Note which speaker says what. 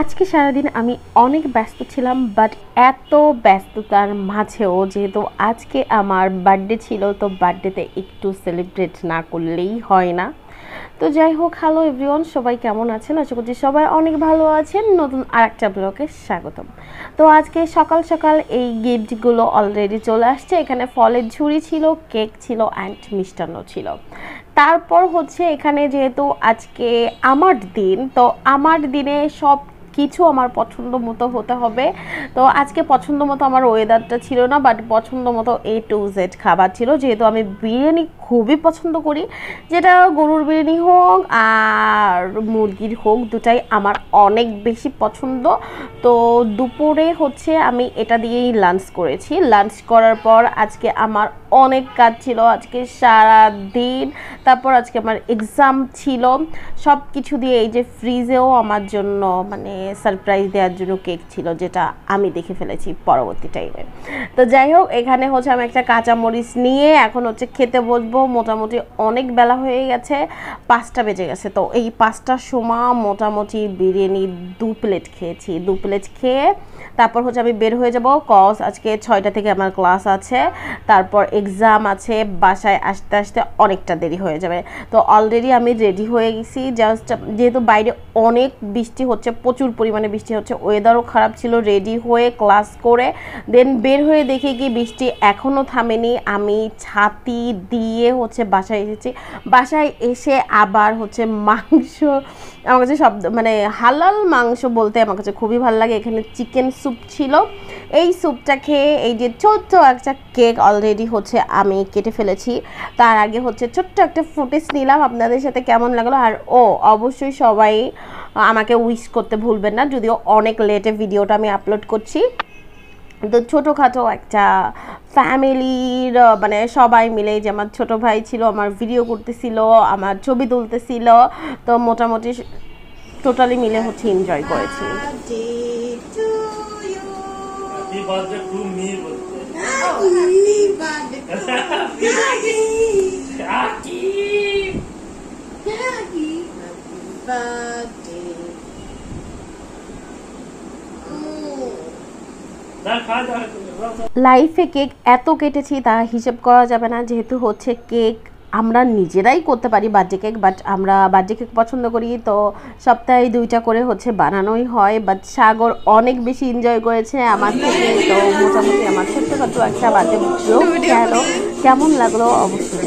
Speaker 1: আজকে সারাদিন আমি অনেক ব্যস্ত ছিলাম, বাট এত ব্যস্ততার মাঝেও যেহেতু আজকে আমার বার্থডে ছিল, তো বার্থডেতে একটু সেলিব্রেট না করলেই হয় না। তো যাই হোক, হ্যালো এভরিওয়ান, সবাই কেমন আছেন? আশা করছি সবাই অনেক ভালো আছেন। নতুন আরেকটা ব্লগে স্বাগতম। তো আজকে সকাল সকাল এই গিফটগুলো অলরেডি চলে আসছে। এখানে ফলের ঝুড়ি ছিল, কেক ছিল অ্যান্ড মিষ্টান্ন ছিল। তারপর হচ্ছে এখানে যেহেতু আজকে আমার দিন, তো আমার দিনে সব কিছু আমার পছন্দ মতো হতে হবে। তো আজকে পছন্দ মতো আমার ওয়েদারটা ছিল না, বাট পছন্দ মতো A to Z খাবার ছিল। যেহেতু আমি বিরিয়ানি খুবই পছন্দ করি, যেটা গরুর বিরিয়ানি হোক আর মুরগির হোক, দুটাই আমার অনেক বেশি পছন্দ। তো দুপুরে হচ্ছে আমি এটা দিয়েই লাঞ্চ করেছি। লাঞ্চ করার পর আজকে আমার অনেক কাজ ছিল, আজকে সারা দিন। তারপর আজকে আমার এক্সাম ছিল, সব কিছু দিয়ে এই যে ফ্রিজেও আমার জন্য মানে সারপ্রাইজ দেওয়ার জন্য কেক ছিল, যেটা আমি দেখে ফেলেছি পরবর্তী টাইমে। তো যাই হোক, এখানে হচ্ছে আমি একটা কাঁচামরিচ নিয়ে এখন হচ্ছে খেতে বসবো। মোটামুটি অনেক বেলা হয়ে গেছে, 5টা বেজে গেছে। তো এই 5টার সময় মোটামুটি বিরিয়ানি 2 প্লেট খেয়েছি। 2 প্লেট খেয়ে তারপর হচ্ছে আমি বের হয়ে যাব, কজ আজকে 6টা থেকে আমার ক্লাস আছে, তারপর এক্সাম আছে। বাসায় আসতে আসতে অনেকটা দেরি হয়ে যাবে। তো অলরেডি আমি রেডি হয়ে গেছি। জাস্ট যেহেতু বাইরে অনেক বৃষ্টি হচ্ছে, প্রচুর পরিমাণে বৃষ্টি হচ্ছে, ওয়েদারও খারাপ ছিল, রেডি হয়ে ক্লাস করে দেন বের হয়ে দেখি কি বৃষ্টি এখনও থামেনি। আমি ছাতি দিয়ে হচ্ছে বাসায় এসেছি। বাসায় এসে আবার হচ্ছে মাংস, আমার কাছে সব মানে হালাল মাংস বলতে আমার কাছে খুবই ভালো লাগে। এখানে চিকেন স্যুপ ছিল। এই স্যুপটা খেয়ে এই যে ছোট্ট একটা কেক অলরেডি হচ্ছে আমি কেটে ফেলেছি। তার আগে হচ্ছে ছোট্ট একটা ফুটেজ নিলাম আপনাদের সাথে, কেমন লাগলো। আর অবশ্যই সবাই আমাকে উইশ করতে ভুলবেন না, যদিও অনেক লেটে ভিডিওটা আমি আপলোড করছি। তো ছোটোখাটো একটা ফ্যামিলির মানে সবাই মিলে, যে আমার ছোটো ভাই ছিল, আমার ভিডিও করতেছিল, আমার ছবি তুলতেছিল। তো মোটামুটি টোটালি মিলে হচ্ছে এনজয় করেছি। লাইফে কেক এত কেটেছি তা হিসেব করা যাবে না, যেহেতু হচ্ছে কেক আমরা নিজেরাই করতে পারি বার্থডে কেক, বাট আমরা বার্থডে কেক পছন্দ করি, তো সপ্তাহে 2টা করে হচ্ছে বানানোই হয়। বাট সাগর অনেক বেশি এনজয় করেছে আমার থেকে। তো মোটামুটি আমার ছোট্টখাটো একটা বার্থডে ব্লগ কেমন লাগলো অবশ্যই।